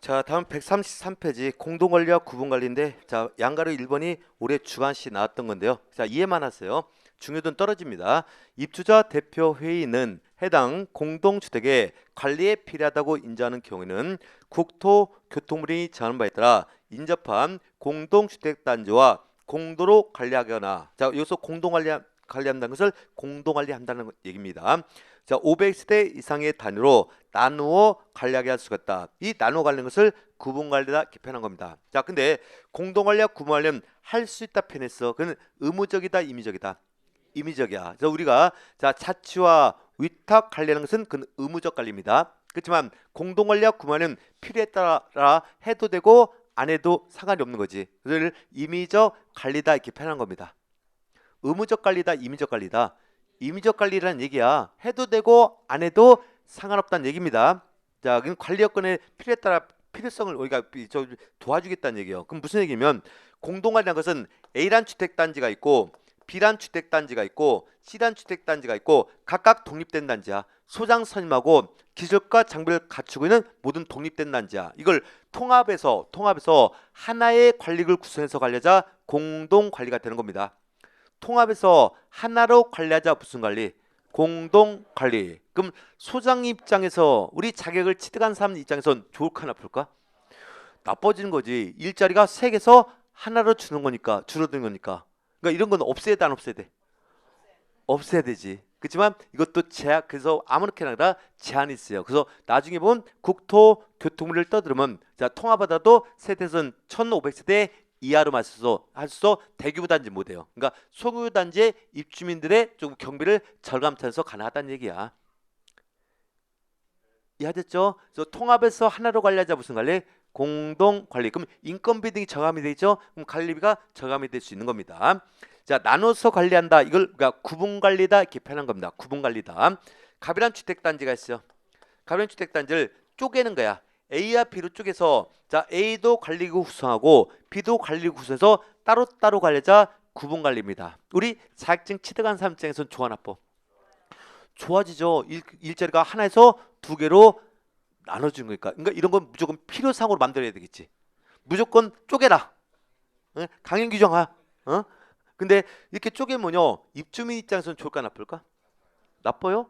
자, 다음 133페이지 공동관리와 구분관리인데, 자, 양가로 1번이 올해 주간시 나왔던 건데요. 자, 이해만 하세요. 중요도는 떨어집니다. 입주자 대표 회의는 해당 공동주택의 관리에 필요하다고 인정하는 경우에는 국토교통부이 정하는 바에 따라 인접한 공동주택단지와 공도로 관리하거나, 자, 여기서 관리한다는 것을 공동관리한다는 얘기입니다. 자, 500세대 이상의 단위로 나누어 관리하게 할 수가 있다. 이 나누어 관리하는 것을 구분관리다 이렇게 표현한 겁니다. 자, 근데 공동관리와 구분관리는 할 수 있다 표현했어. 그건 의무적이다, 임의적이다. 임의적이야. 그래서 우리가 자 자치와 위탁 관리하는 것은 그건 의무적 관리입니다. 그렇지만 공동관리와 구분관리는 필요에 따라 해도 되고 안 해도 상관이 없는 거지. 그래서 임의적 관리다 이렇게 표현한 겁니다. 의무적 관리다, 임의적 관리다. 임의적 관리라는 얘기야. 해도 되고 안 해도 상관없다는 얘기입니다. 자, 그럼 관리 여건의 필요에 따라 필요성을 우리가 도와주겠다는 얘기예요. 그럼 무슨 얘기냐면 공동관리라는 것은 A란 주택단지가 있고 B란 주택단지가 있고 C란 주택단지가 있고 각각 독립된 단지야. 소장 선임하고 기술과 장비를 갖추고 있는 모든 독립된 단지야. 이걸 통합해서 하나의 관리를 구성해서 관리하자 공동관리가 되는 겁니다. 통합해서 하나로 관리하자 무슨 관리? 공동관리. 그럼 소장 입장에서 우리 자격을 취득한 사람 입장에선 좋을까 나쁠까? 나빠지는 거지. 일자리가 세 개에서 하나로 주는 거니까, 줄어드는 거니까. 그러니까 이런 건 없애야 돼, 안 없애야 돼? 없애야 되지. 그렇지만 이것도 그래서 아무렇게나 다 제한이 있어요. 그래서 나중에 보면 국토교통부를 떠들으면 자, 통합하다도 세대선 1500세대 이하로 할수 대규모 단지 못해요. 그러니까 소규모 단지의 입주민들의 조금 경비를 절감하면서 가능하다는 얘기야. 이해됐죠? 그래서 통합해서 하나로 관리하자 무슨 관리? 공동 관리. 그럼 인건비 등이 저감이 되죠? 그럼 관리비가 저감이 될 수 있는 겁니다. 자, 나눠서 관리한다. 이걸 그러니까 구분 관리다 이렇게 표현한 겁니다. 구분 관리다. 갑이란 주택 단지가 있어요. 갑이란 주택 단지를 쪼개는 거야. A와 B로 쪼개서 자, A도 관리구 구성하고 B도 관리구 구성해서 따로따로 관리자 구분 관리입니다. 우리 자격증 취득한 사람 입장에서는 좋아 나빠? 좋아지죠. 일자리가 하나에서 두 개로 나눠주는 거니까. 그러니까 이런 건 무조건 필요상으로 만들어야 되겠지. 무조건 쪼개라. 응? 강행 규정하. 어? 근데 이렇게 쪼개면요 입주민 입장에서는 좋을까 나쁠까? 나빠요?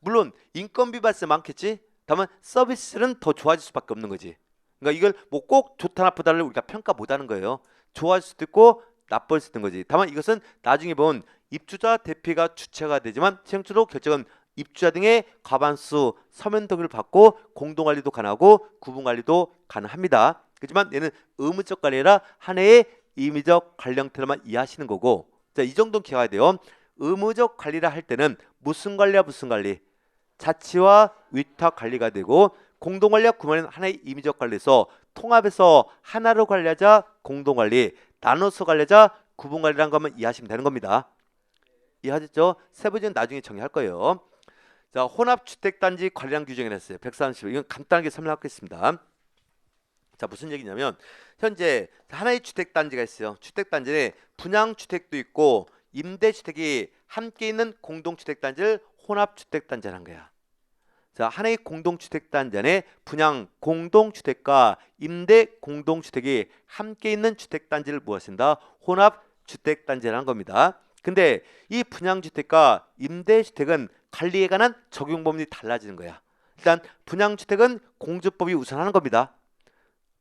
물론 인건비 발생 많겠지. 다만 서비스는 더 좋아질 수밖에 없는 거지. 그러니까 이걸 뭐 꼭 좋다 나쁘다를 우리가 평가 못하는 거예요. 좋아질 수도 있고 나쁠 수도 있는 거지. 다만 이것은 나중에 보면 입주자 대피가 주체가 되지만 최종적으로 결정은 입주자 등의 과반수 서면 동의를 받고 공동관리도 가능하고 구분관리도 가능합니다. 그렇지만 얘는 의무적 관리라 한 해의 임의적 관리 형태로만 이해하시는 거고, 자, 이 정도는 기억해야 돼요. 의무적 관리라 할 때는 무슨 관리와 무슨 관리? 자치와 위탁 관리가 되고 공동관리와 구분은 하나의 임의적 관리에서 통합해서 하나로 관리하자 공동관리, 나눠서 관리하자 구분관리라는 것만 이해하시면 되는 겁니다. 이해하셨죠? 세부적인 나중에 정의할 거예요. 자, 혼합주택단지 관리량 규정을 했어요. 130. 이건 간단하게 설명하겠습니다. 자, 무슨 얘기냐면 현재 하나의 주택단지가 있어요. 주택단지에 분양주택도 있고 임대주택이 함께 있는 공동주택단지를 혼합주택단지라는 거야. 자, 하나의 공동주택단지 안에 분양 공동주택과 임대 공동주택이 함께 있는 주택단지를 무엇인다? 혼합주택단지라는 겁니다. 근데 이 분양주택과 임대주택은 관리에 관한 적용 범위 달라지는 거야. 일단 분양주택은 공주법이 우선하는 겁니다.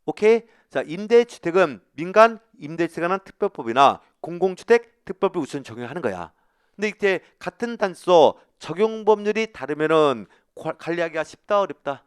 오케이? 자, 임대주택은 민간 임대주택에 관한 특별법이나 공공주택 특별법이 우선 적용하는 거야. 근데 이때 같은 단서 적용 법률이 다르면은 관리하기가 쉽다 어렵다?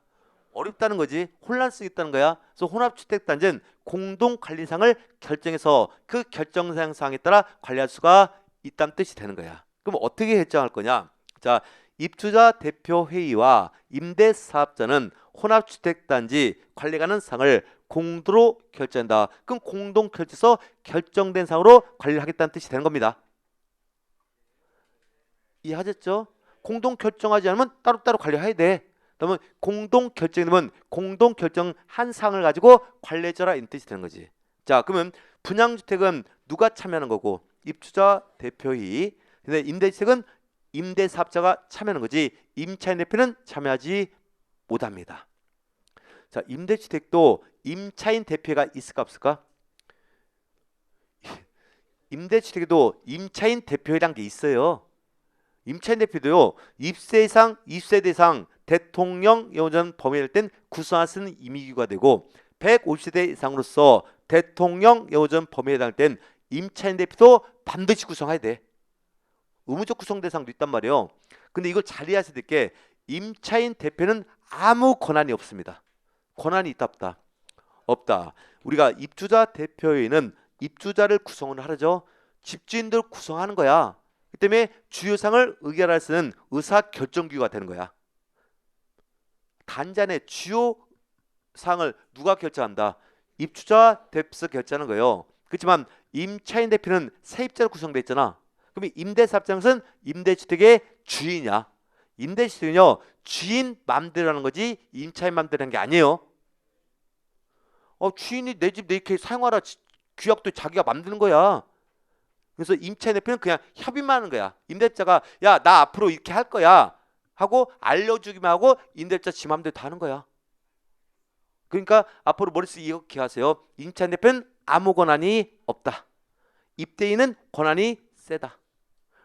어렵다는 거지. 혼란성이 있다는 거야. 그래서 혼합주택단지는 공동관리상을 결정해서 그 결정사항에 따라 관리할 수가 있다는 뜻이 되는 거야. 그럼 어떻게 결정할 거냐? 자, 입주자 대표 회의와 임대사업자는 혼합주택단지 관리 가능 사항을 공도로 결정한다. 그럼 공동 결정해서 결정된 사항으로 관리를 하겠다는 뜻이 되는 겁니다. 이해하셨죠? 공동 결정하지 않으면 따로따로 관리해야 돼. 그러면 공동 결정이면 공동 결정한 사항을 가지고 관리해줘라 이런 뜻이 되는 거지. 자, 그러면 분양주택은 누가 참여하는 거고? 입주자 대표회의. 근데 임대주택은 임대사업자가 참여하는 거지 임차인 대표는 참여하지 못합니다. 자, 임대주택도 임차인 대표가 있을까 없을까? 임대주택에도 임차인 대표회라는 게 있어요. 임차인 대표도요. 입세 이상, 입세 대상 대통령 예우전 범위할 땐 구성할 수 있는 임의기구가 되고 150세 이상으로서 대통령 예우전 범위에 해당할 땐 임차인 대표도 반드시 구성해야 돼. 의무적 구성 대상도 있단 말이에요. 근데 이걸 잘 이해하셔야 될 게 임차인 대표는 아무 권한이 없습니다. 권한이 있다 없다? 없다. 우리가 입주자 대표회의는 입주자를 구성을 하죠. 집주인들 구성하는 거야. 그 때문에 주요사항을 의결할 수 있는 의사결정기구가 되는 거야. 단지 안에 주요 사항을 누가 결정한다? 입주자 대표에서 결정하는 거예요. 그렇지만 임차인 대표는 세입자로 구성되어 있잖아. 그럼 임대사업장은 임대주택의 주인이야. 임대주택은요 주인 맘대로 하는 거지 임차인 맘대로 하는 게 아니에요. 주인이 내 집 내 이렇게 사용하라 규약도 자기가 만드는 거야. 그래서 임차인 대표는 그냥 협의만 하는 거야. 임대자가 야 나 앞으로 이렇게 할 거야 하고 알려주기만 하고 임대자 지 맘대로 다 하는 거야. 그러니까 앞으로 머릿속에 이렇게 하세요. 임차인 대표는 아무 권한이 없다. 입대인은 권한이 세다.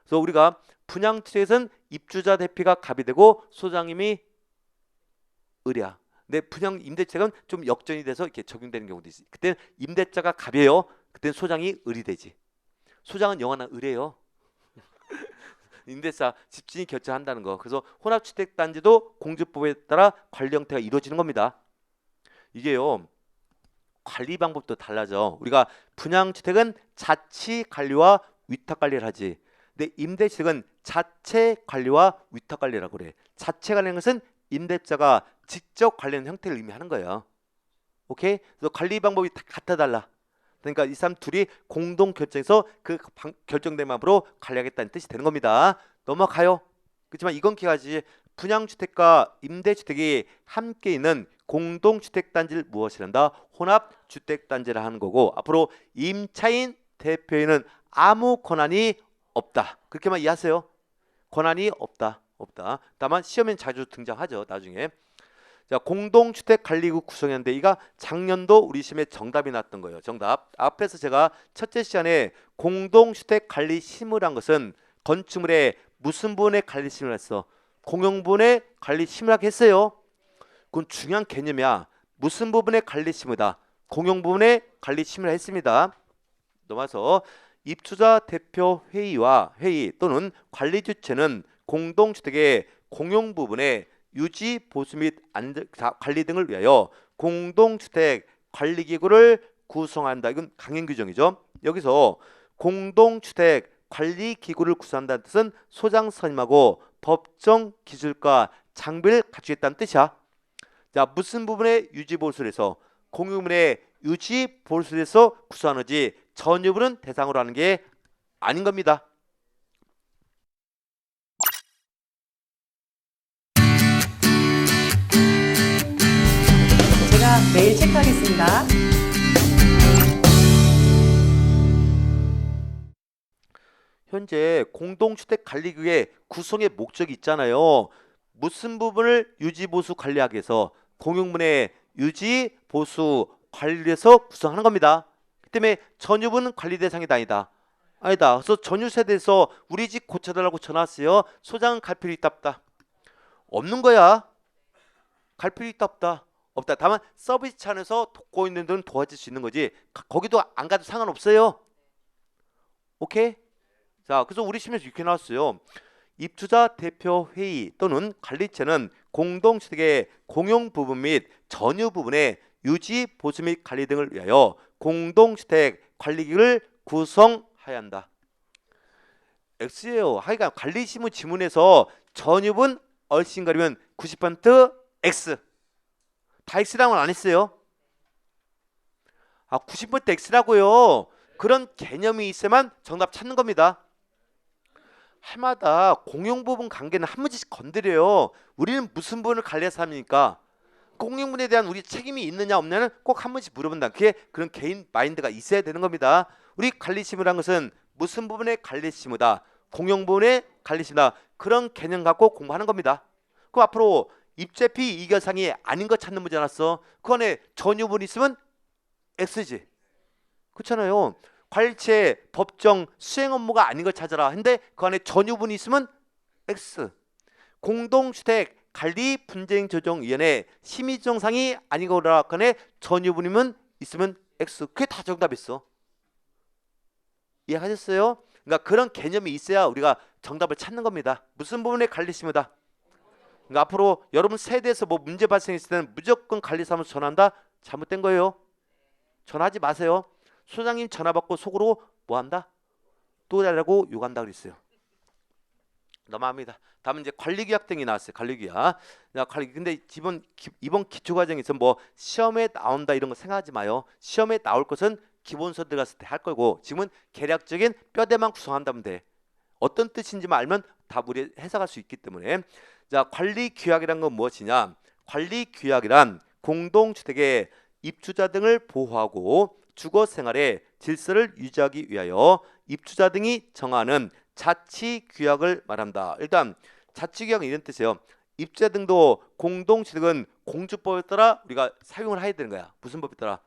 그래서 우리가 분양투자에서는 입주자 대표가 갑이 되고 소장님이 을이야. 근데 분양 임대주택은 좀 역전이 돼서 이렇게 적용되는 경우도 있어요. 그때는 임대자가 갑이에요. 그때는 소장이 을이 되지. 소장은 영원한 을이에요. 임대사 집주인이 결정한다는 거. 그래서 혼합주택단지도 공주법에 따라 관리 형태가 이루어지는 겁니다. 이게요 관리 방법도 달라져. 우리가 분양주택은 자치 관리와 위탁 관리를 하지. 근데 임대주택은 자체 관리와 위탁 관리라고 그래. 자체 관리하는 것은 임대자가 직접 관리하는 형태를 의미하는 거예요. 오케이? 그래서 관리 방법이 다 같아 달라. 그러니까 이 사람 둘이 공동 결정해서 그 결정된 마음으로 관리하겠다는 뜻이 되는 겁니다. 넘어가요. 그렇지만 이건 기가지 분양주택과 임대주택이 함께 있는 공동주택단지를 무엇이란다? 혼합주택단지를 하는 거고 앞으로 임차인 대표에는 아무 권한이 없다. 그렇게만 이해하세요. 권한이 없다. 다만 시험엔 자주 등장하죠. 나중에. 자, 공동주택관리구 구성했는데 이가 작년도 우리 시험에 정답이 났던 거예요. 정답. 앞에서 제가 첫째 시간에 공동주택관리심의란 것은 건축물의 무슨 부분의 관리심의를 했어? 공용부분의 관리심의라고 했어요. 그건 중요한 개념이야. 무슨 부분의 관리심의다? 공용부분의 관리심의를 했습니다. 넘어서 입주자 대표 회의 또는 관리 주체는 공동주택의 공용 부분의 유지 보수 및 관리 등을 위하여 공동주택 관리기구를 구성한다. 이건 강행 규정이죠. 여기서 공동주택 관리기구를 구성한다는 뜻은 소장 선임하고 법정 기술과 장비를 갖추겠다는 뜻이야. 자, 무슨 부분의 유지 보수를 해서 공유물의 유지 보수를 해서 구성하는지 전유물은 대상으로 하는 게 아닌 겁니다. 제가 매일 체크하겠습니다. 현재 공동주택관리구의 구성의 목적이 있잖아요. 무슨 부분을 유지보수 관리하기 위해서 공용물의 유지보수 관리해서 구성하는 겁니다. 그 때문에 전유분은 관리 대상이 아니다. 아니다. 그래서 전유세대에서 우리 집 고쳐달라고 전화 왔어요. 소장은 갈 필요 있다 없다? 없는 거야. 갈 필요 있다 없다? 없다. 다만 서비스 차원에서 돕고 있는 데는 도와줄 수 있는 거지. 거기도 안 가도 상관없어요. 오케이? 자, 그래서 우리 시험에서 이렇게 나왔어요. 입주자 대표 회의 또는 관리체는 공동주택의 공용 부분 및 전유 부분의 유지 보수 및 관리 등을 위하여 공동주택 관리기구를 구성하여야 한다. X예요. 하여간 관리시무 지문에서 전유분 얼씬 가리면 90% X. 다 X라고는 안 했어요. 90% X라고요. 그런 개념이 있어야만 정답 찾는 겁니다. 해마다 공용 부분 관계는 한 문제씩 건드려요. 우리는 무슨 부분을 관리해서 합니까? 공용 부분에 대한 우리 책임이 있느냐 없느냐는 꼭 한 번씩 물어본다. 그게 그런 개인 마인드가 있어야 되는 겁니다. 우리 관리심의란 것은 무슨 부분의 관리심의다. 공용 부분의 관리심의다. 그런 개념 갖고 공부하는 겁니다. 그럼 앞으로 입제피 이결상이 아닌 거 찾는 문제 나왔어. 그 안에 전유분 있으면 X지. 그렇잖아요. 관리체 법정 수행 업무가 아닌 걸 찾아라. 근데 그 안에 전유분이 있으면 X. 공동주택 관리 분쟁 조정위원회 심의 정상이 아닌 거라. 그 안에 전유분이면 있으면 X. 그게 다 정답이었어. 이해하셨어요? 그러니까 그런 개념이 있어야 우리가 정답을 찾는 겁니다. 무슨 부분에 관리심이다. 그러니까 앞으로 여러분 세대에서 뭐 문제 발생했을 때는 무조건 관리사무소 전화한다? 잘못된 거예요. 전화하지 마세요. 소장님 전화 받고 속으로 뭐 한다? 또 달라고 욕한다 그랬어요. 넘어갑니다. 다음은 이제 관리규약 등이 나왔어요. 관리규약. 근데 이번 기초과정에서 뭐 시험에 나온다 이런 거 생각하지 마요. 시험에 나올 것은 기본서 들어갔을 때 할 거고 지금은 개략적인 뼈대만 구성한다면 돼. 어떤 뜻인지만 알면 다 우리 해석할 수 있기 때문에. 자, 관리규약이란 건 무엇이냐? 관리규약이란 공동주택의 입주자 등을 보호하고 주거생활의 질서를 유지하기 위하여 입주자 등이 정하는 자치규약을 말한다. 일단 자치규약은 이런 뜻이에요. 입주자 등도 공동주택은 공주법에 따라 우리가 사용을 해야 되는 거야. 무슨 법에 따라?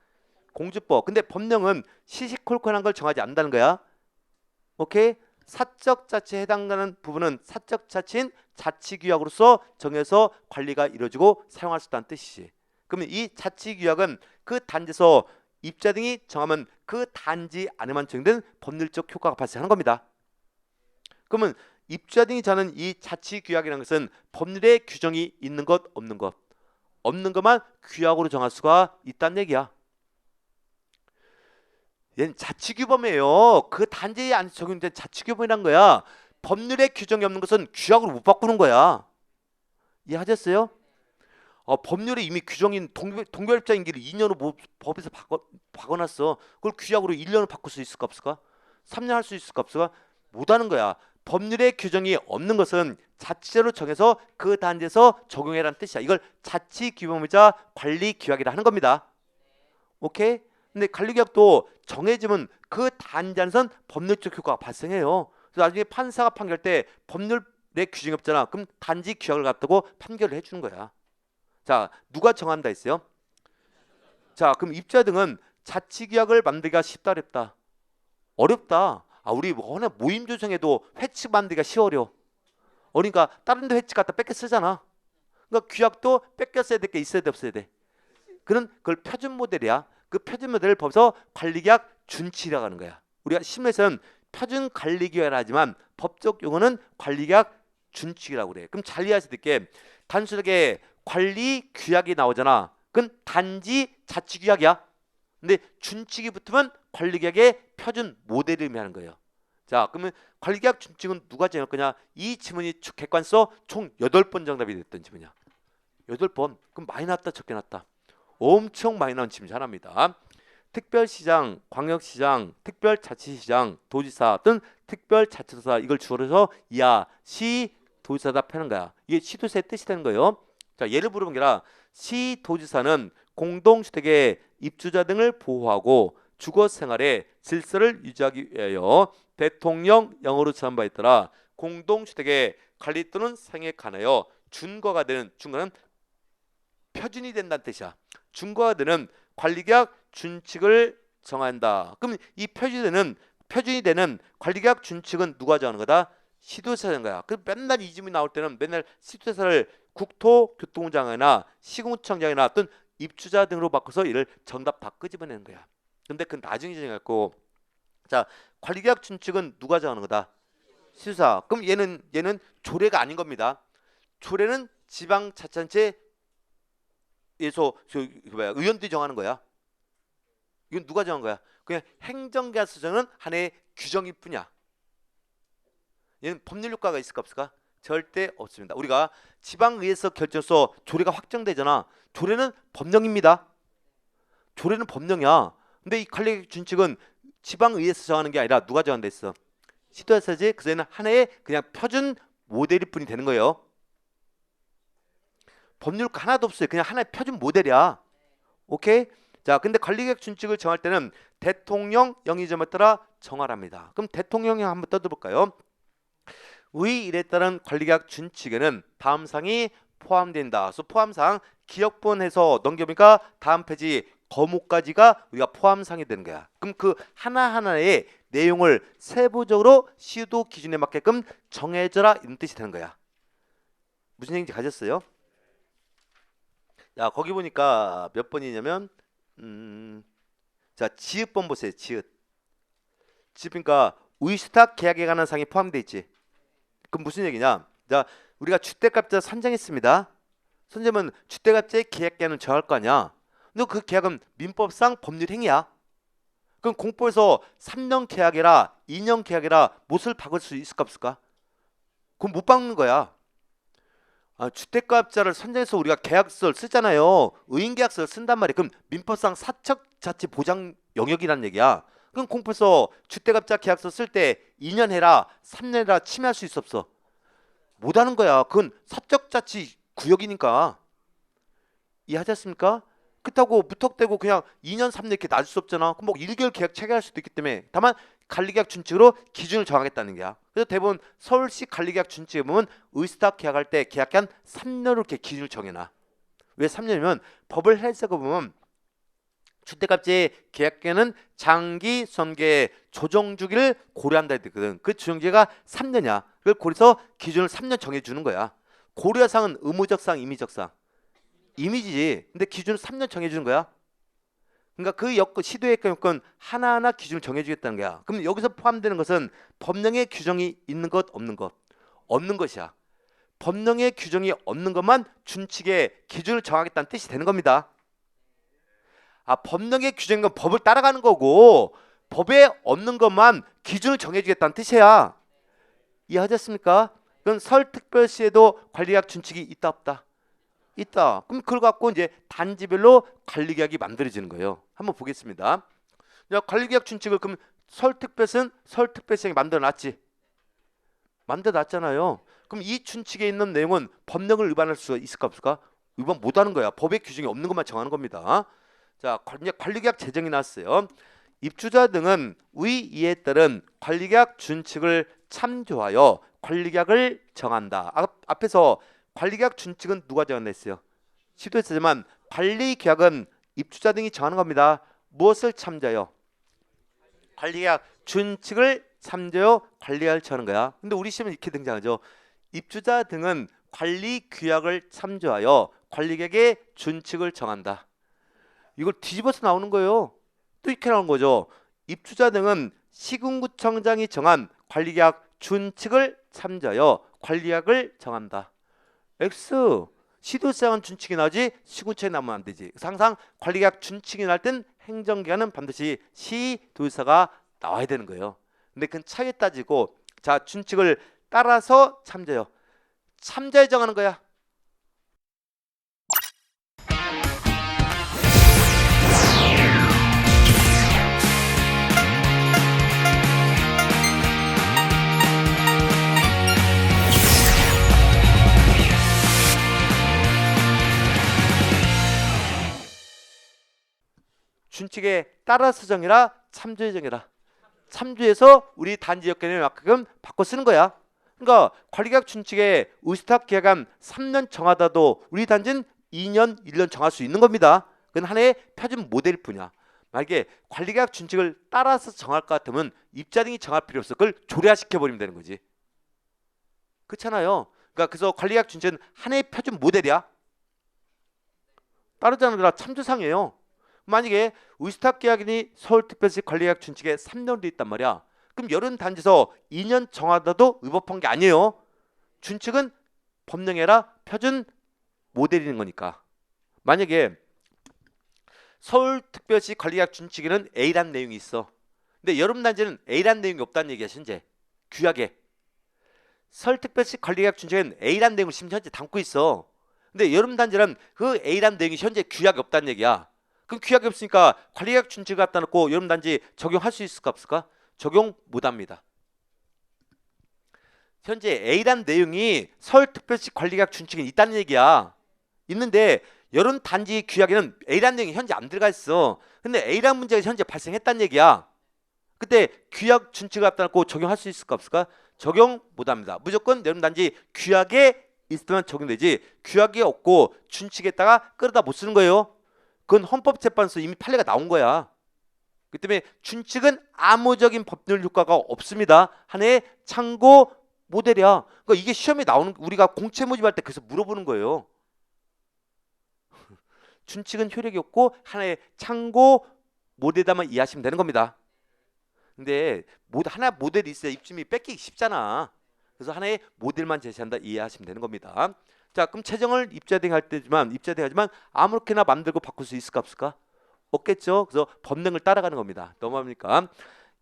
공주법. 근데 법령은 시시콜콜한 걸 정하지 않는다는 거야. 오케이? 사적자치에 해당하는 부분은 사적자치인 자치규약으로서 정해서 관리가 이루어지고 사용할 수 있다는 뜻이지. 그러면 이 자치규약은 그 단지에서 입주자 등이 정하면 그 단지 안에만 적용된 법률적 효과가 발생하는 겁니다. 그러면 입주자 등이 정하는 이 자치규약이라는 것은 법률에 규정이 있는 것 없는 것 없는 것만 규약으로 정할 수가 있다는 얘기야. 얘는 자치규범이에요. 그 단지에 안 적용된 자치규범이란 거야. 법률에 규정이 없는 것은 규약으로 못 바꾸는 거야. 이해하셨어요? 법률에 이미 규정인 동별입자 임기를 2년으로 법에서 바꿔놨어. 그걸 규약으로 1년으로 바꿀 수 있을까 없을까? 3년 할 수 있을까 없을까? 못하는 거야. 법률에 규정이 없는 것은 자치제로 정해서 그 단지에서 적용해라는 뜻이야. 이걸 자치규범이자 관리규약이라 하는 겁니다. 오케이? 근데 관리규약도 정해지면 그 단지 안에선 법률적 효과가 발생해요. 그래서 나중에 판사가 판결할 때 법률에 규정이 없잖아. 그럼 단지 규약을 갖다고 판결을 해주는 거야. 자, 누가 정한다 했어요? 자, 그럼 입주자 등은 자치규약을 만들기가 쉽다 어렵다? 어렵다. 우리 워낙 모임 조정에도 회칙 만들기가 쉬워려. 그러니까 다른 데 회칙 갖다 뺏겨 쓰잖아. 그러니까 규약도 뺏겨 써야 될 게 있어야 돼 없어야 돼? 그걸 표준 모델이야. 그 표준 모델을 법에서 관리규약 준칙이라고 하는 거야. 우리가 심리에서는 표준 관리규약을 하지만 법적 용어는 관리규약 준칙이라고 그래. 그럼 잘 이해할 수 있게 단순하게 관리규약이 나오잖아. 그건 단지 자치규약이야. 근데 준칙이 붙으면 관리규약의 표준 모델을 의미하는 거예요. 자, 그러면 관리규약 준칙은 누가 정할 거냐? 이 지문이 객관서 총 8번 정답이 됐던 지문이야. 8번. 그럼 많이 나왔다 적게 나왔다? 엄청 많이 나온 지문이 하나입니다. 특별시장, 광역시장, 특별자치시장, 도지사 등 특별자치도사 이걸 주어로 해서 이하 시도지사다 펴는 거야. 이게 시도지사의 뜻이 되는 거예요. 자, 예를 물어본 게 아니라 시도지사는 공동주택의 입주자 등을 보호하고 주거생활의 질서를 유지하기 위하여 대통령령으로 제한 바에 따라 공동주택의 관리 또는 사용에 관하여 준거가 되는, 준거는 표준이 된다는 뜻이야. 준거가 되는 관리규약 준칙을 정한다. 그럼 이 표준이 되는 관리규약 준칙은 누가 정하는 거다? 시도지사인 거야. 그 맨날 이 질문이 나올 때는 맨날 시도지사를 국토교통부장이나 시공청장이나 어떤 입주자 등으로 바꿔서 이를 정답 다 끄집어내는 거야. 근데 그건 나중에 정해갖고, 자, 관리규약 준칙은 누가 정하는 거다? 시도지사. 그럼 얘는 조례가 아닌 겁니다. 조례는 지방자치단체 에서 의원들이 정하는 거야. 이건 누가 정한 거야? 그냥 행정기관에서 정하는 하나의 규정일 뿐이야. 얘는 법률 효과가 있을까 없을까? 절대 없습니다. 우리가 지방의회에서 결정해서 조례가 확정되잖아. 조례는 법령입니다. 조례는 법령이야. 근데 이 관리 준칙은 지방의회에서 정하는 게 아니라 누가 정한다 했어? 시도지사지. 그래서 얘는 하나의 그냥 표준 모델일 뿐이 되는 거예요. 법률 하나도 없어요. 그냥 하나의 표준 모델이야. 오케이? 자, 근데 관리규약 준칙을 정할 때는 대통령 영의점에 따라 정하랍니다. 그럼 대통령령 한번 떠들어볼까요? 위 일에 따른 관리규약 준칙에는 다음 사항이 포함된다. 그래서 포함사항 기억본해서 넘겨보니까 다음 페이지 거목까지가 우리가 포함사항이 되는 거야. 그럼 그 하나하나의 내용을 세부적으로 시도 기준에 맞게끔 정해져라 이런 뜻이 되는 거야. 무슨 얘기인지 가졌어요? 야, 거기 보니까 몇 번이냐면 자, 지읒번 보세요. 지읒. 지읒이니까 의수탁 계약에 관한 사항이 포함되어 있지. 그럼 무슨 얘기냐? 자, 우리가 주택값자 선정했습니다. 선정하면 주택값자의 계약기한을 정할 거 아니야. 근데 그 계약은 민법상 법률 행위야. 그럼 공포에서 3년 계약이라 2년 계약이라 못을 박을 수 있을까 없을까? 그럼 못 박는 거야. 주택가업자를 선정해서 우리가 계약서를 쓰잖아요. 의인계약서를 쓴단 말이야. 그럼 민법상 사적자치 보장 영역이란 얘기야. 그럼 공포에서 주택가업자 계약서 쓸 때 2년 해라 3년 해라 침해할 수 있어 없어? 못하는 거야. 그건 사적자치 구역이니까. 이해하셨습니까? 그렇다고 무턱대고 그냥 2년 3년 이렇게 놔줄 수 없잖아. 그럼 뭐 1개월 계약 체결할 수도 있기 때문에 다만 관리계약 준칙으로 기준을 정하겠다는 거야. 그래서 대부분 서울시 관리계약 준칙에 보면 의수탁 계약할 때 계약기한 3년으로 이렇게 기준을 정해놔. 왜 3년이면 법을 해석해 보면 주택값자의 계약기간은 장기 선계 조정 주기를 고려한다 했거든. 그 조정기가 3년이야. 그걸 고려해서 기준을 3년 정해주는 거야. 고려사항은 의무적사항, 임의적사항. 이미지지. 근데 기준을 3년 정해주는 거야. 그러니까 그 여건, 시도의 여건 하나하나 기준을 정해주겠다는 거야. 그럼 여기서 포함되는 것은 법령에 규정이 있는 것, 없는 것. 없는 것이야. 법령에 규정이 없는 것만 준칙의 기준을 정하겠다는 뜻이 되는 겁니다. 법령에 규정인 건 법을 따라가는 거고 법에 없는 것만 기준을 정해주겠다는 뜻이야. 이해하셨습니까? 그건 서울특별시에도 관리계약 준칙이 있다 없다? 있다. 그럼 그걸 갖고 이제 단지별로 관리계약이 만들어지는 거예요. 한번 보겠습니다. 자, 관리계약 준칙을 그럼 서울특별시는 서울특별시장이 만들어놨지. 만들어놨잖아요. 그럼 이 준칙에 있는 내용은 법령을 위반할 수 있을까 없을까? 위반 못하는 거야. 법의 규정이 없는 것만 정하는 겁니다. 자, 이제 관리계약 제정이 났어요. 입주자 등은 위 이에 따른 관리계약 준칙을 참조하여 관리계약을 정한다. 앞에서 관리계약 준칙은 누가 정했어요? 시도했지만 관리계약은 입주자 등이 정하는 겁니다. 무엇을 참조하여? 관리계약 준칙을 참조하여 관리계약을 정하는 거야. 근데 우리 시험은 이렇게 등장하죠. 입주자 등은 관리규약을 참조하여 관리계약의 준칙을 정한다. 이걸 뒤집어서 나오는 거예요. 또 이렇게 나오는 거죠. 입주자 등은 시군구청장이 정한 관리계약 준칙을 참조하여 관리계약을 정한다. X 시도시장은 준칙이 나오지 시군구청이 나오면 안 되지. 항상 관리계약 준칙이 날 땐 행정기관은 반드시 시도지사가 나와야 되는 거예요. 근데 그 차이에 따지고 자 준칙을 따라서 참조해요. 참조해 정하는 거야. 준칙에 따라서 정해라, 참조해 정해라. 참조해서 우리 단지 여건에 맞게끔 바꿔 쓰는 거야. 그러니까 관리계약 준칙에 의수탁 계약한 3년 정하다도 우리 단지는 2년, 1년 정할 수 있는 겁니다. 그건 하나의 표준 모델일 뿐이야. 만약에 관리계약 준칙을 따라서 정할 것 같으면 입주자 등이 정할 필요 없어. 그걸 조례화시켜 버리면 되는 거지. 그렇잖아요. 그러니까 그래서 관리계약 준칙은 하나의 표준 모델이야. 따르지 않은 거라 참조상이에요. 만약에 의수탁 계약인이 서울특별시 관리계약 준칙에 3년도 있단 말이야. 그럼 여름 단지에서 2년 정하다도 위법한 게 아니에요. 준칙은 법령에라 표준 모델인 거니까. 만약에 서울특별시 관리계약 준칙에는 A라는 내용이 있어. 근데 여름 단지는 A라는 내용이 없다는 얘기야. 현재 규약에. 서울특별시 관리계약 준칙에는 A라는 내용을 지금 현재 담고 있어. 근데 여름 단지는 그 A라는 내용이 현재 규약에 없다는 얘기야. 그럼 규약이 없으니까 관리계약 준칙을 갖다 놓고 여름 단지 적용할 수 있을까 없을까? 적용 못합니다. 현재 A라는 내용이 서울특별시 관리계약 준칙에 있다는 얘기야. 있는데 여름 단지 규약에는 A라는 내용이 현재 안 들어가 있어. 근데 A라는 문제가 현재 발생했다는 얘기야. 그때 규약 준칙을 갖다 놓고 적용할 수 있을까 없을까? 적용 못합니다. 무조건 여름 단지 규약에 있으면 적용되지 규약이 없고 준칙에다가 끌어다 못 쓰는 거예요. 그건 헌법재판소 이미 판례가 나온 거야. 그 때문에 준칙은 암호적인 법률 효과가 없습니다. 하나의 참고 모델이야. 그러니까 이게 시험에 나오는 우리가 공채 모집할 때 그래서 물어보는 거예요. 준칙은 효력이 없고 하나의 참고 모델다만 이해하시면 되는 겁니다. 근데 하나 모델이 있어야 입주민이 뺏기기 쉽잖아. 그래서 하나의 모델만 제시한다 이해하시면 되는 겁니다. 자, 그럼 채정을 입자대행할 때지만 입자대행하지만 아무렇게나 만들고 바꿀 수 있을까 없을까? 없겠죠. 그래서 법령을 따라가는 겁니다. 너무합니까?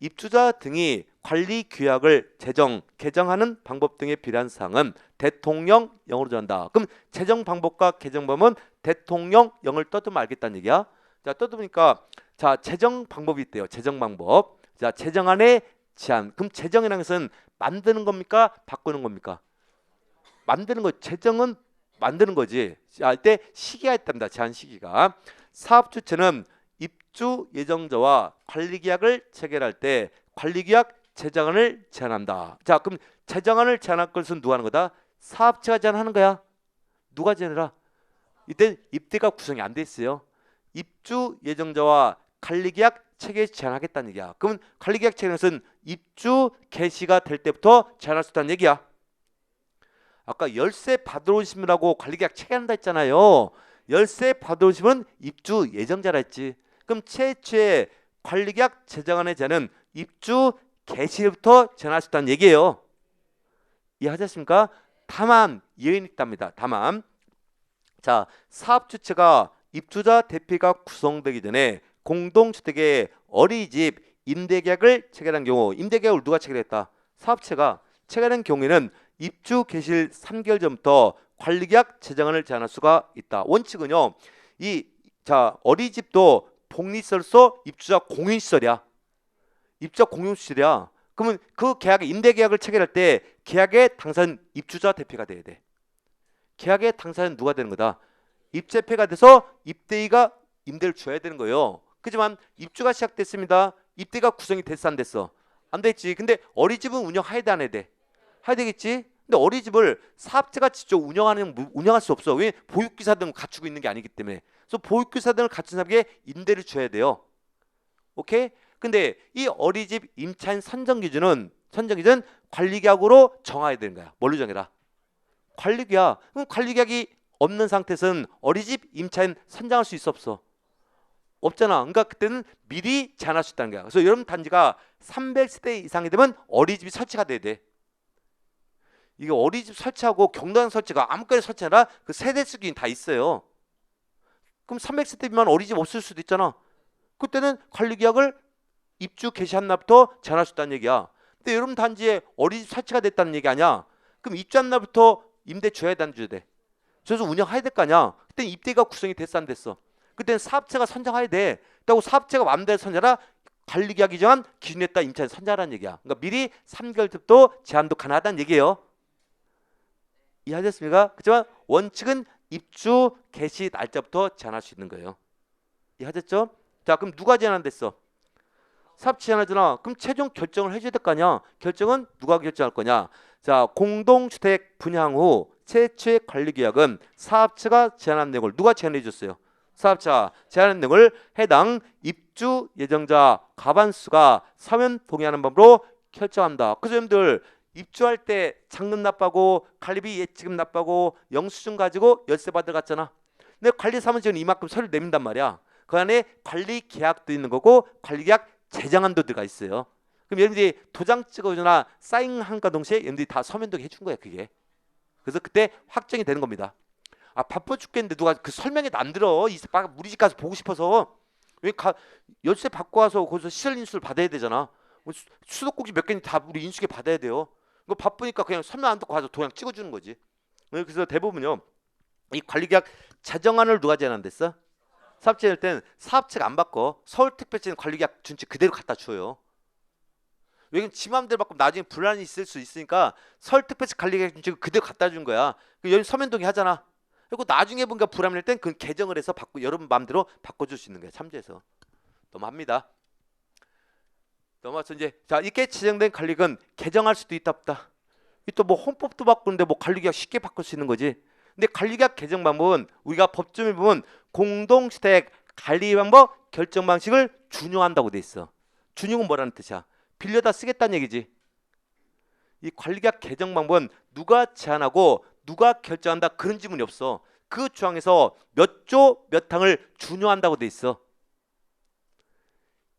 입주자 등이 관리 규약을 개정하는 방법 등에 필요한 사항은 대통령령으로 정한다. 그럼 제정 방법과 개정법은 대통령령을 떠들면 알겠다는 얘기야. 자, 떠들으니까 자, 제정 방법이 있대요. 제정 방법. 자, 제정안의 제한. 그럼 제정이라는 것은 만드는 겁니까? 바꾸는 겁니까? 만드는 거. 제정은 만드는 거지. 자, 이때 시기가 있답니다. 제한 시기가. 사업 주체는 입주 예정자와 관리계약을 체결할 때 관리계약 제정안을 제안한다. 자, 그럼 제정안을 제안할 것은 누가 하는 거다? 사업체가 제안하는 거야. 누가 제안해라? 이때 입대가 구성이 안 돼 있어요. 입주 예정자와 관리계약 체결 제안하겠다는 얘기야. 그러면 관리계약 체결은 입주 개시가 될 때부터 제안할 수 있다는 얘기야. 아까 열세 받으러 오신 분하고 관리계약 체결한다 했잖아요. 열세 받으러 오신 분은 입주 예정자라 했지. 그럼 최초의 관리계약 제정안의 제안은 입주 개시부터 제안할 수 있다는 얘기예요. 이해하셨습니까? 다만 예외는 있답니다. 다만 자, 사업 주체가 입주자 대피가 구성되기 전에 공동주택의 어린이집 임대계약을 체결한 경우 임대계약을 누가 체결했다? 사업체가 체결한 경우에는 입주 개시일 3개월 전부터 관리계약 제정안을 제안할 수가 있다. 원칙은요. 어린이집도 복리시설소 입주자 공유시설이야. 입주자 공유시설이야. 그러면 그 계약의 임대계약을 체결할 때 계약의 당사자는 입주자 대표가 돼야 돼. 계약의 당사자는 누가 되는 거다? 입재패가 돼서 입대위가 임대를 줘야 되는 거예요. 그렇지만 입주가 시작됐습니다. 입대가 구성이 됐어 안 됐어? 안 됐지. 근데 어린이집은 운영해야 돼 안 해야 돼? 해야 되겠지. 근데 어린이집을 사업자가 직접 운영할 수 없어. 왜? 보육기사 등을 갖추고 있는 게 아니기 때문에. 그래서 보육기사 등을 갖춘 사람에게 임대를 줘야 돼요. 오케이? 근데 이 어린이집 임차인 선정 기준은 관리계약으로 정해야 되는 거야. 뭘로 정해라? 관리계약. 그럼 관리계약이 없는 상태에서는 어린이집 임차인 선정할 수 있어 없어? 없잖아. 그러니까 그때는 미리 제한할 수 있다는 거야. 그래서 여러분 단지가 300세대 이상이 되면 어린이집이 설치가 돼야 돼. 이게 어린이집 설치하고 경로당 설치가 아무거나 설치하라 그 세대 수준이 다 있어요. 그럼 300세대 미만 어린이집 없을 수도 있잖아. 그때는 관리계약을 입주 개시한 날부터 제한할 수 있다는 얘기야. 근데 여러분 단지에 어린이집 설치가 됐다는 얘기 아니야. 그럼 입주한 날부터 임대 줘야 돼 안 줘야 돼? 줘서 운영해야 될 거 아니야. 그때는 입대가 구성이 됐어 안 됐어? 그때는 사업체가 선정해야 돼. 그렇다고 사업체가 마음대로 선정하라 관리계약이 정한 기준에 따라 임차인 선정하라는 얘기야. 그러니까 미리 3개월 전부터 제한도 가능하다는 얘기예요. 이해하셨습니까? 그렇지만 원칙은 입주 개시 날짜부터 제한할 수 있는 거예요. 이해하셨죠? 자, 그럼 누가 제한됐어? 사업체 제한하잖아. 그럼 최종 결정을 해줘야 될 거 아니야. 결정은 누가 결정할 거냐? 자, 공동주택 분양 후 최초의 관리계약은 사업체가 제한한 내용을 누가 제한해 줬어요? 사업자 제한한 내용을 해당 입주 예정자 과반수가 사면 동의하는 법으로 결정한다. 그래서 여러분들 입주할 때 잔금 납부하고 관리비 예치금 납부하고 영수증 가지고 열쇠 받으러 갔잖아. 근데 관리사무소는 이만큼 서류 내민단 말이야. 그 안에 관리계약도 있는 거고 관리계약 제정안도 들어가 있어요. 그럼 여러분들이 도장 찍어주나 사인한과 동시에 여러분들이 다 서면 동의 해준 거야 그게. 그래서 그때 확정이 되는 겁니다. 아 바빠 죽겠는데 누가 그 설명이 안 들어. 우리 집 가서 보고 싶어서. 열쇠 받고 와서 거기서 시설 인수를 받아야 되잖아. 수도꼭지 몇 개는 다 우리 인수계 받아야 돼요. 이거 바쁘니까 그냥 설명 안 듣고 가서 도장 찍어주는 거지. 그래서 대부분요 이 관리계약 제정안을 누가 제안한댔어? 사업체 할 때는 사업체가 안 바꿔. 서울특별시는 관리계약 준칙 그대로 갖다 줘요. 왜냐면 지 맘대로 바꾸면 나중에 분란이 있을 수 있으니까 서울특별시 관리계약 준칙을 그대로 갖다 준 거야. 여기 서면동의 하잖아. 그리고 나중에 뭔가 불합리할 땐 그 개정을 해서 여러분 마음대로 바꿔줄 수 있는 거야. 참조해서. 넘어갑니다. 넘어가서 이제 자 이렇게 지정된 관리는 개정할 수도 있다 없다. 또 뭐 헌법도 바꾸는데 뭐 관리계약 쉽게 바꿀 수 있는 거지. 근데 관리계약 개정 방법은 우리가 법조문에 보면 공동주택 관리 방법 결정 방식을 준용한다고 돼 있어. 준용은 뭐라는 뜻이야? 빌려다 쓰겠다는 얘기지. 이 관리계약 개정 방법은 누가 제안하고 누가 결정한다 그런 지문이 없어. 그 조항에서 몇 조 몇 항을 준용한다고 돼 있어.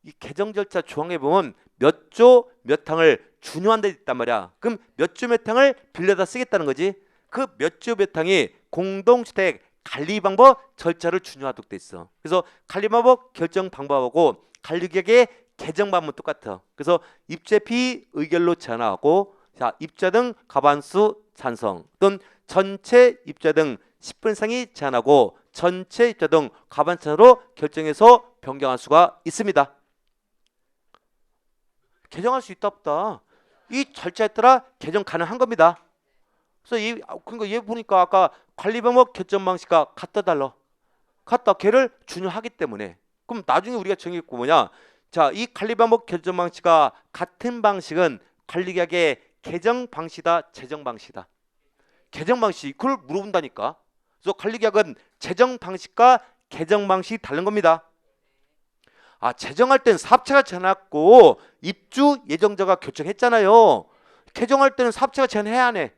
이 개정 절차 조항에 보면 몇 조 몇 항을 준용한다 있단 말이야. 그럼 몇 조 몇 항을 빌려다 쓰겠다는 거지. 그 몇 조 몇 항이 공동주택 관리 방법 절차를 준용하도록 돼 있어. 그래서 관리 방법 결정 방법하고 관리계약의 개정 방법은 똑같아. 그래서 입주 피의결로 제한하고 자 입주자 등 과반수 찬성 또는 전체 입주자 등 10분 이상이 제한하고 전체 입주자 등 과반수로 결정해서 변경할 수가 있습니다. 개정할 수 있다 없다. 이 절차에 따라 개정 가능한 겁니다. 그래서 그러니까 얘 보니까 아까 관리 방법 결정 방식과 같다 달라. 같다. 걔를 준용하기 때문에. 그럼 나중에 우리가 정의했고 뭐냐? 자, 이 관리 방법 결정 방식과 같은 방식은 관리계약의 개정 방식이다, 재정 방식이다. 개정 방식 그걸 물어본다니까. 그래서 관리계약은 재정 방식과 개정 방식이 다른 겁니다. 아, 재정할 땐 사업체가 제안했고 입주 예정자가 결정했잖아요. 개정할 때는 사업체가 제안해야 안 해?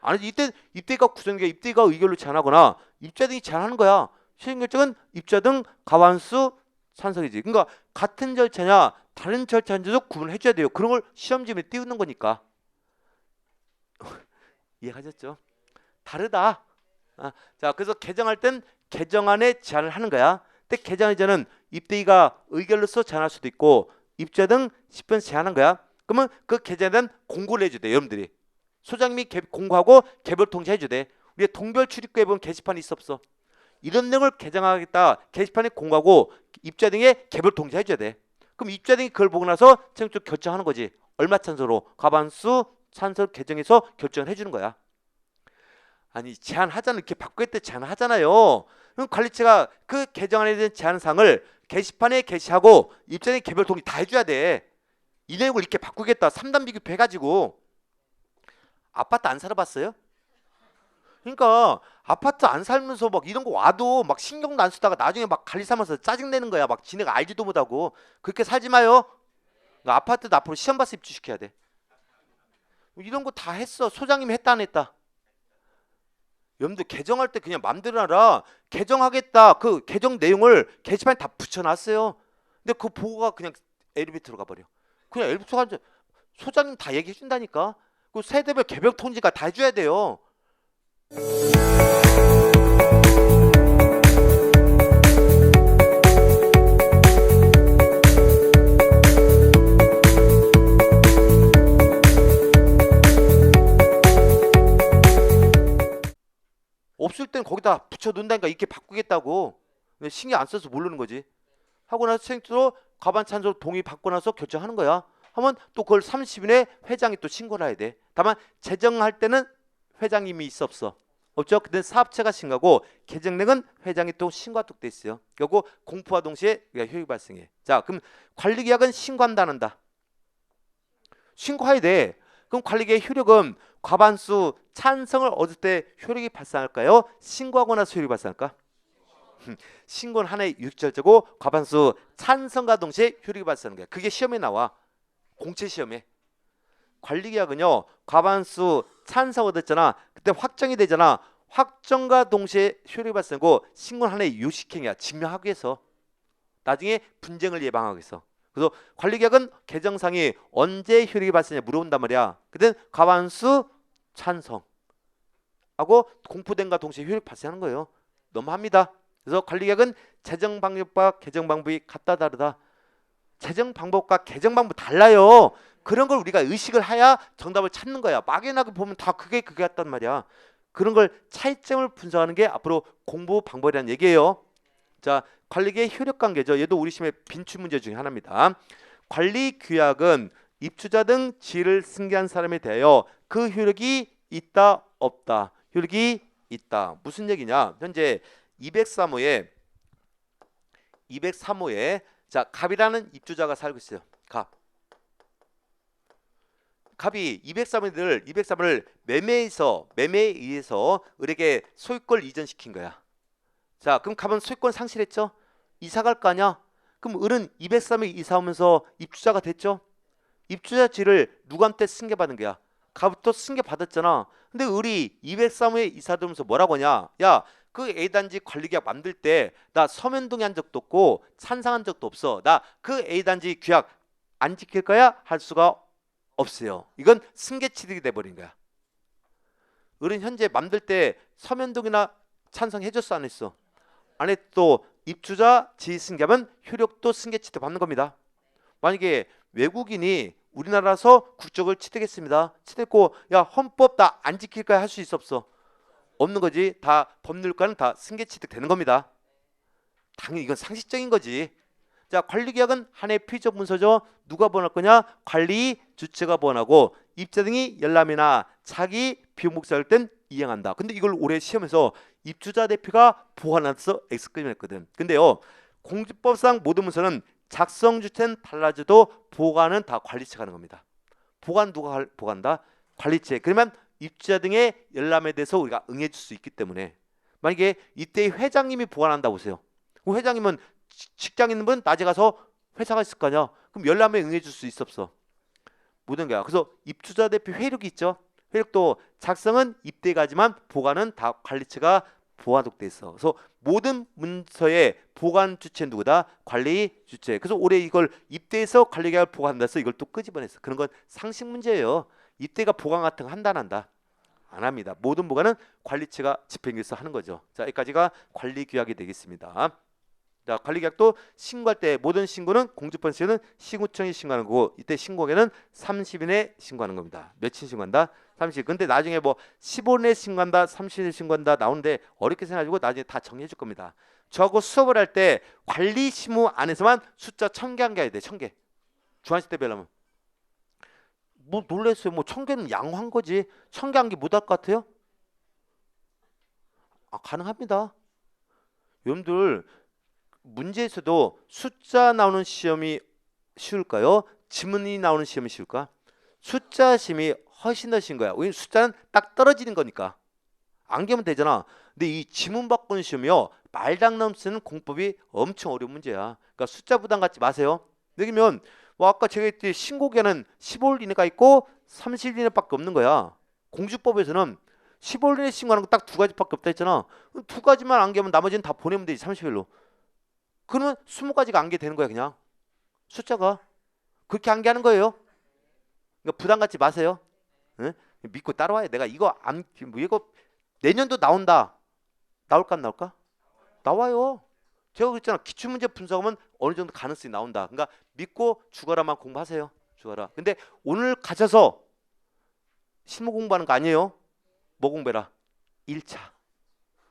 아니 이때가 구성계 입주가 의결로 제안하거나 입주자 등이 제안하는 거야. 시행 결정은 입주자 등 과반수 찬성이지. 그러니까 같은 절차냐 다른 절차인지도 구분을 해줘야 돼요. 그런 걸 시험지에 띄우는 거니까. 이해하셨죠? 다르다. 자, 그래서 개정할 땐 개정안에 제안을 하는 거야. 근데 개정안에 제안은 입대기가 의결로서 제안할 수도 있고 입주자 등 10분 제안한 거야. 그러면 그 개정에 대한 공고를 해줘야 돼. 여러분들이. 소장님이 공고하고 개별 통지해 줘야 돼. 우리 동별 출입구에 보면 게시판이 있어 없어? 이런 내용을 개정하겠다. 게시판에 공고하고 입주자 등의 개별 통지해 줘야 돼. 그럼 입주자 등이 그걸 보고 나서 최종적으로 결정하는 거지. 얼마 찬성으로? 과반수 찬성 개정해서 결정을 해주는 거야. 아니 제안하잖아. 이렇게 바꾸겠다 제안하잖아요. 그럼 관리처가 그 개정안에 대한 제안사항을 게시판에 게시하고 입주자 등의 개별 통지 다 해줘야 돼. 이 내용을 이렇게 바꾸겠다. 3단 비교표 해가지고. 아파트 안 살아봤어요? 그러니까 아파트 안 살면서 막 이런 거 와도 막 신경도 안 쓰다가 나중에 막 관리 삼아서 짜증내는 거야. 막 지네가 알지도 못하고. 그렇게 살지 마요. 그러니까 아파트도 앞으로 시험 봐서 입주시켜야 돼. 이런 거 다 했어. 소장님이 했다 안 했다? 여러분들 개정할 때 그냥 맘대로 하라. 개정하겠다. 그 개정 내용을 게시판에 다 붙여놨어요. 근데 그 보고가 그냥 엘리베이터로 가버려. 그냥 엘리베이터 가서 소장님 다 얘기해 준다니까. 그 세대별 개별 통지가 다 해줘야 돼요. 없을 땐 거기다 붙여놓는다니까. 이렇게 바꾸겠다고. 근데 신경 안 써서 모르는 거지. 하고 나서 생투로 과반 찬성 동의 받고 나서 결정하는 거야. 하면 또 그걸 30일에 회장이 또 신고를 해야 돼. 다만 재정할 때는 회장님이 있어 없어? 없죠. 근데 사업체가 신고하고 개정령은 회장이 또 신고하도록 돼 있어요. 그리고 공포와 동시에 효력이 발생해. 자, 그럼 관리계약은 신고한다 안 한다? 신고해야 돼. 그럼 관리계약 효력은 과반수 찬성을 얻을 때 효력이 발생할까요? 신고하고 나서 효력이 발생할까? 신고는 하나의 유익절차고 과반수 찬성과 동시에 효력이 발생하는 거야. 그게 시험에 나와. 공채 시험에. 관리계약은요 과반수 찬성 얻었잖아. 그때 확정이 되잖아. 확정과 동시에 효력이 발생하고 신고는 하나의 요식행위야. 증명하기 위해서. 나중에 분쟁을 예방하기 위해서. 그래서 관리계약은 개정상이 언제 효력이 발생하냐 물어본단 말이야. 그때 과반수 찬성하고 공포된과 동시에 효력 발생하는 거예요. 너무합니다. 그래서 관리계약은 재정 방법과 개정 방법이 같다 다르다. 재정 방법과 개정 방법 달라요. 그런 걸 우리가 의식을 해야 정답을 찾는 거야. 막연하게 보면 다 그게 같단 말이야. 그런 걸 차이점을 분석하는 게 앞으로 공부 방법이라는 얘기예요. 자, 관리계의 효력 관계죠. 얘도 우리 시험의 빈출 문제 중에 하나입니다. 관리 규약은 입주자 등 지위를 승계한 사람에 대하여 그 효력이 있다 없다. 효력이 있다. 무슨 얘기냐? 현재 203호에 자, 갑이라는 입주자가 살고 있어요. 갑. 갑이 203을 매매에 의해서 을에게 소유권을 이전시킨 거야. 자, 그럼 갑은 소유권 상실했죠? 이사 갈 거 아니야? 그럼 을은 203에 이사 오면서 입주자가 됐죠? 입주자지를 누구한테 승계받은 거야? 갑부터 승계받았잖아. 근데 을이 203에 이사 들어오면서 뭐라고 하냐? 야, 그 A단지 관리계약 만들 때 나 서면 동의한 적도 없고 찬성한 적도 없어. 나 그 A단지 규약 안 지킬 거야? 할 수가 없어요. 이건 승계취득이 돼버린 거야. 을은 현재 만들 때 서면 동의나 찬성해줬어, 안 했어? 안 했도 입주자 지승계하면 효력도 승계취득 받는 겁니다. 만약에 외국인이 우리나라에서 국적을 취득했습니다. 취득했고 야 헌법 나 안 지킬 거야 할 수 있어 없어? 없는 거지. 다 법률가는 다 승계 취득되는 겁니다. 당연히 이건 상식적인 거지. 자, 관리계약은 하나의 필적 문서죠. 누가 보완할 거냐? 관리 주체가 보완하고 입자 등이 열람이나 차기 비용목사일 땐 이행한다. 근데 이걸 올해 시험에서 입주자 대표가 보완해서 X급이 했거든. 근데요, 공직법상 모든 문서는 작성 주체는 달라져도 보관은 다 관리체가 하는 겁니다. 보관 누가 보관한다? 관리체. 그러면 입주자 등의 열람에 대해서 우리가 응해줄 수 있기 때문에 만약에 이때 회장님이 보관한다고 보세요. 그럼 회장님은 직장 있는 분 낮에 가서 회사가 있을 거 아니야. 그럼 열람에 응해줄 수 있어 없어? 모든 거야. 그래서 입주자 대표 회력이 있죠. 회력도 작성은 입대가지만 보관은 다 관리체가 보완독 돼 있어. 그래서 모든 문서의 보관 주체는 누구다? 관리 주체. 그래서 올해 이걸 입대해서 관리계약을 보관한다 해서 이걸 또 끄집어냈어. 그런 건 상식 문제예요. 입대가 보관 같은 거 한다 안 한다? 안 합니다. 모든 보관은 관리체가 집행해서 하는 거죠. 자, 여기까지가 관리규약이 되겠습니다. 자, 관리계약도 신고할 때 모든 신고는 공직법에서는 시구청이 신고하는 거고 이때 신고에는 30일에 신고하는 겁니다. 며칠 신고한다? 30일. 근데 나중에 뭐 15일에 신고한다, 30일에 신고한다 나오는데 어렵게 생각하시고 나중에 다 정리해 줄 겁니다. 저하고 수업을 할 때 관리시무 안에서만 숫자 1000개 해야 돼. 1000개. 중앙시 때 배우려면. 뭐 놀랬어요. 뭐 1000개는 양호한 거지. 1000개 한 개 못 할 것 같아요? 아, 가능합니다. 여러분들 문제에서도 숫자 나오는 시험이 쉬울까요? 지문이 나오는 시험이 쉬울까? 숫자 시험이 훨씬 더 쉬운 거야. 왜냐면 숫자는 딱 떨어지는 거니까. 안개면 되잖아. 근데 이 지문 바꾸는 시험이요. 말장난 쓰는 공법이 엄청 어려운 문제야. 그러니까 숫자 부담 갖지 마세요. 여기면 뭐 아까 제가 했듯이 신고기한은 15일 이내가 있고 30일 이내밖에 없는 거야. 공주법에서는 15일 이내 신고하는 거 딱 두 가지밖에 없다 했잖아. 두 가지만 안개면 나머지는 다 보내면 되지 30일로. 그러면 20가지가 안개되는 거야 그냥. 숫자가. 그렇게 안개하는 거예요. 그러니까 부담 갖지 마세요. 응? 믿고 따라와요. 내가 이거 내년도 나온다. 나올까 안 나올까? 나와요. 제가 그랬잖아. 기출문제 분석하면 어느 정도 가능성이 나온다. 그러니까 믿고 죽어라만 공부하세요. 죽어라. 근데 오늘 가셔서 실무 공부하는 거 아니에요. 뭐 공부해라? 1차.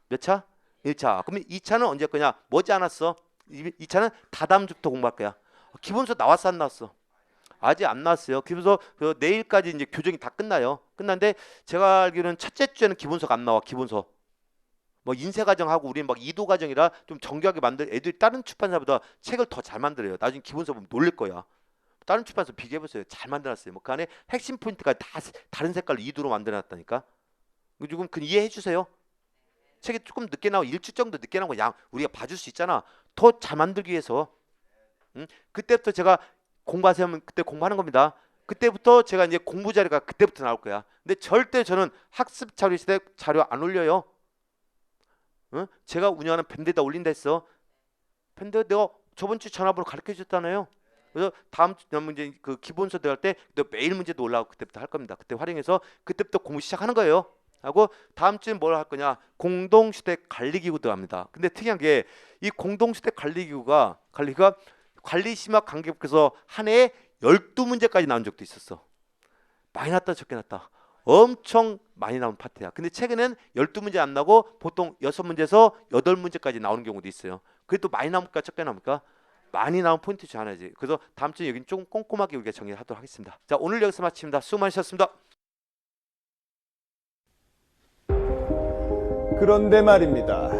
몇 차? 1차. 그러면 2차는 언제 할 거냐? 머지 않았어. 2차는 다다음 주부터 공부할 거야. 기본서 나왔어 안 나왔어? 아직 안 나왔어요. 기본서 그 내일까지 이제 교정이 다 끝나요. 끝났는데 제가 알기로는 첫째 주에는 기본서가 안 나와. 기본서. 뭐 인쇄 과정하고 우리는 막 이도 과정이라 좀 정교하게 만들 애들이 다른 출판사보다 책을 더 잘 만들어요. 나중에 기본서 보면 놀랄 거야. 다른 출판사 비교해 보세요. 잘 만들었어요. 뭐 그 안에 핵심 포인트가 다 다른 색깔로 이도로 만들어 놨다니까. 조금 그 이해해 주세요. 책이 조금 늦게 나오고 일주 정도 늦게 나오고 양 우리가 봐줄 수 있잖아. 더 잘 만들기 위해서. 응? 그때부터 제가 공부하세요 하면 그때 공부하는 겁니다. 그때부터 제가 이제 공부 자료가 그때부터 나올 거야. 근데 절대 저는 학습 자료 시대 자료 안 올려요. 응? 제가 운영하는 밴드에다 올린다 했어. 밴드 내가 저번 주 전화번호 가르쳐 줬잖아요. 그래서 다음 주 문제 그 기본서 들어갈 때 매일 문제도 올라오고 그때부터 할 겁니다. 그때 활용해서 그때부터 공부 시작하는 거예요. 하고 다음 주에 뭘 할 거냐? 공동주택 관리기구 들어갑니다. 근데 특이한 게 이 공동주택 관리기구가 관리심화 관계법에서 한 해에 12문제까지 나온 적도 있었어. 많이 났다 적게 났다. 엄청 많이 나온 파트야. 근데 최근에는 12문제 안 나고 보통 6문제에서 8문제까지 나오는 경우도 있어요. 그래도 많이 나옵니까 적게 나옵니까? 많이 나온 포인트 중 하나지. 그래서 다음 주에 여기는 조금 꼼꼼하게 우리가 정리하도록 하겠습니다. 자, 오늘 여기서 마칩니다. 수고 많으셨습니다. 그런데 말입니다.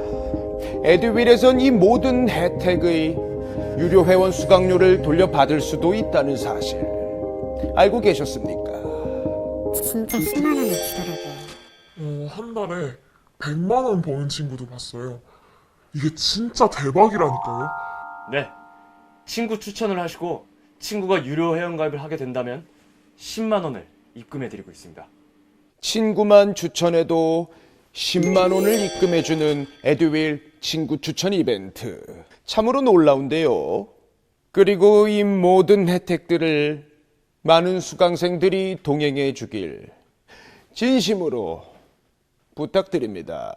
에듀윌에선 이 모든 혜택의 유료 회원 수강료를 돌려받을 수도 있다는 사실 알고 계셨습니까? 진짜 10만 원을 주더라고요. 한 달에 100만 원 버는 친구도 봤어요. 이게 진짜 대박이라니까요. 네, 친구 추천을 하시고 친구가 유료 회원가입을 하게 된다면 10만 원을 입금해드리고 있습니다. 친구만 추천해도 10만 원을 입금해주는 에듀윌 친구 추천 이벤트. 참으로 놀라운데요. 그리고 이 모든 혜택들을 많은 수강생들이 동행해 주길 진심으로 부탁드립니다.